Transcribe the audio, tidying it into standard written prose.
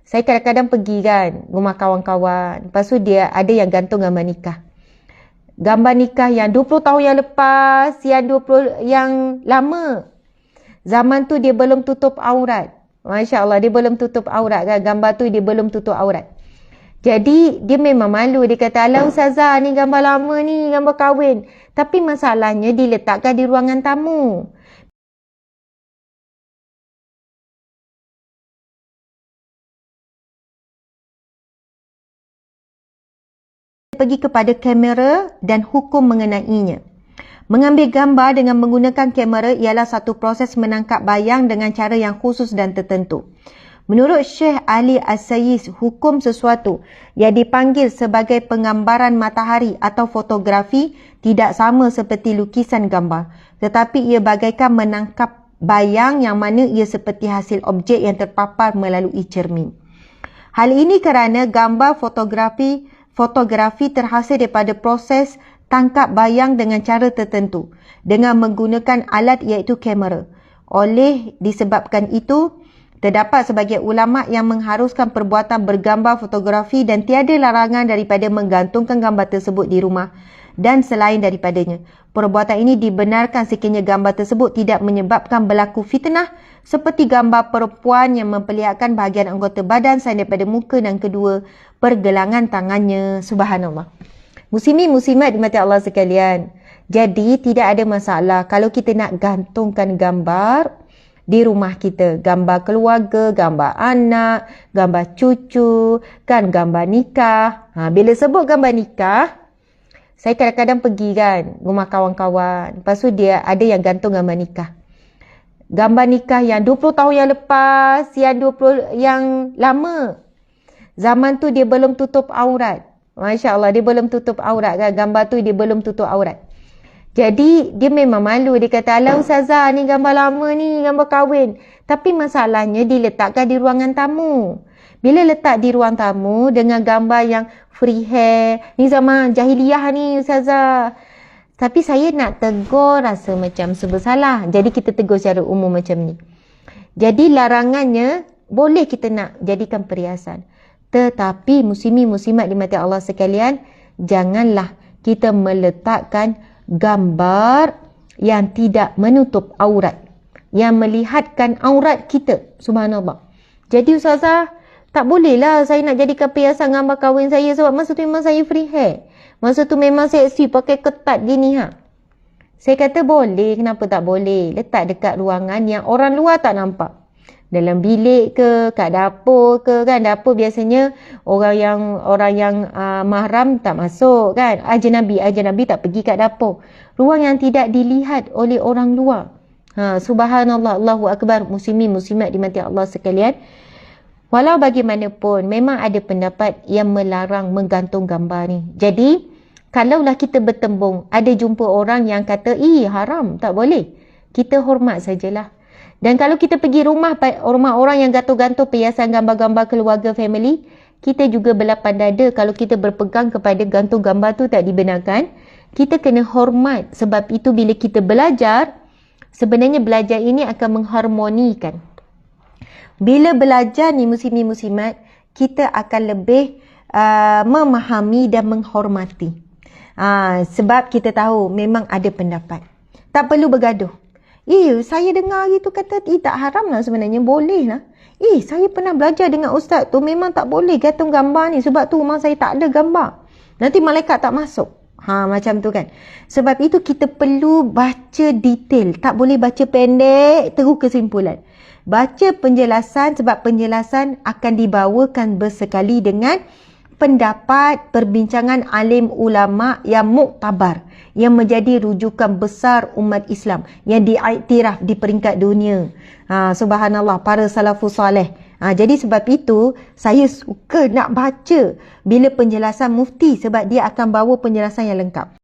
Saya kadang-kadang pergi kan rumah kawan-kawan. Lepas tu dia ada yang gantung gambar nikah. Gambar nikah yang 20 tahun yang lepas, yang 20 yang lama. Zaman tu dia belum tutup aurat. Masya Allah, dia belum tutup aurat kan. Gambar tu dia belum tutup aurat. Jadi dia memang malu. Dia kata, alah Ustazah, ni gambar lama ni, gambar kahwin. Tapi masalahnya diletakkan di ruangan tamu. Pergi kepada kamera dan hukum mengenainya. Mengambil gambar dengan menggunakan kamera ialah satu proses menangkap bayang dengan cara yang khusus dan tertentu. Menurut Syekh Ali As-Sayis, hukum sesuatu yang dipanggil sebagai penggambaran matahari atau fotografi tidak sama seperti lukisan gambar, tetapi ia bagaikan menangkap bayang yang mana ia seperti hasil objek yang terpapar melalui cermin. Hal ini kerana gambar fotografi terhasil daripada proses tangkap bayang dengan cara tertentu dengan menggunakan alat iaitu kamera. Oleh disebabkan itu, terdapat sebagian ulama yang mengharuskan perbuatan bergambar fotografi dan tiada larangan daripada menggantungkan gambar tersebut di rumah dan selain daripadanya. Perbuatan ini dibenarkan sekiranya gambar tersebut tidak menyebabkan berlaku fitnah seperti gambar perempuan yang memperlihatkan bahagian anggota badan selain daripada muka dan kedua pergelangan tangannya. Subhanallah. Muslimin muslimat dimati Allah sekalian. Jadi tidak ada masalah kalau kita nak gantungkan gambar di rumah kita. Gambar keluarga, gambar anak, gambar cucu, kan gambar nikah. Bila sebut gambar nikah, saya kadang-kadang pergi kan rumah kawan-kawan. Lepas tu dia ada yang gantung gambar nikah. Gambar nikah yang 20 tahun yang lepas, yang 20 yang lama. Zaman tu dia belum tutup aurat. Masya Allah, dia belum tutup aurat kan. Gambar tu dia belum tutup aurat. Jadi dia memang malu. Dia kata, alah Ustazah, ni gambar lama ni, gambar kahwin. Tapi masalahnya diletakkan di ruangan tamu. Bila letak di ruang tamu dengan gambar yang free hair, ni zaman jahiliyah ni Ustazah. Tapi saya nak tegur rasa macam bersalah. Jadi kita tegur secara umum macam ni. Jadi larangannya, boleh kita nak jadikan perhiasan. Tetapi muslimin-muslimat dimati Allah sekalian, janganlah kita meletakkan gambar yang tidak menutup aurat, yang melihatkan aurat kita. Subhanallah. Jadi Ustazah, tak bolehlah saya nak jadikan perhiasan gambar kahwin saya sebab masa tu memang saya free hair. Masa tu memang seksi pakai ketat gini Saya kata boleh, kenapa tak boleh? Letak dekat ruangan yang orang luar tak nampak. Dalam bilik ke, kat dapur ke kan. Dapur biasanya orang yang mahram tak masuk kan. Ajnabi tak pergi kat dapur. Ruang yang tidak dilihat oleh orang luar. Subhanallah, Allahu Akbar, muslimin muslimat dimati Allah sekalian. Walau bagaimanapun memang ada pendapat yang melarang menggantung gambar ni. Jadi kalaulah kita bertembung, ada jumpa orang yang kata, haram, tak boleh. Kita hormat sajalah. Dan kalau kita pergi rumah orang yang gantung-gantung perhiasan gambar-gambar keluarga, family, kita juga berlapang dada kalau kita berpegang kepada gantung gambar tu tak dibenarkan. Kita kena hormat. Sebab itu bila kita belajar, sebenarnya belajar ini akan mengharmonikan. Bila belajar ni muslimin-muslimat, kita akan lebih memahami dan menghormati. Sebab kita tahu memang ada pendapat. Tak perlu bergaduh. Saya dengar gitu kata tak haram lah sebenarnya, boleh lah. Saya pernah belajar dengan ustaz tu, memang tak boleh gantung gambar ni sebab tu rumah saya tak ada gambar. Nanti malaikat tak masuk. Macam tu kan. Sebab itu kita perlu baca detail. Tak boleh baca pendek terus kesimpulan. Baca penjelasan sebab penjelasan akan dibawakan bersekali dengan pendapat perbincangan alim ulama yang muktabar, yang menjadi rujukan besar umat Islam, yang diiktiraf di peringkat dunia. Subhanallah, para salafus salih. Jadi sebab itu saya suka nak baca bila penjelasan mufti sebab dia akan bawa penjelasan yang lengkap.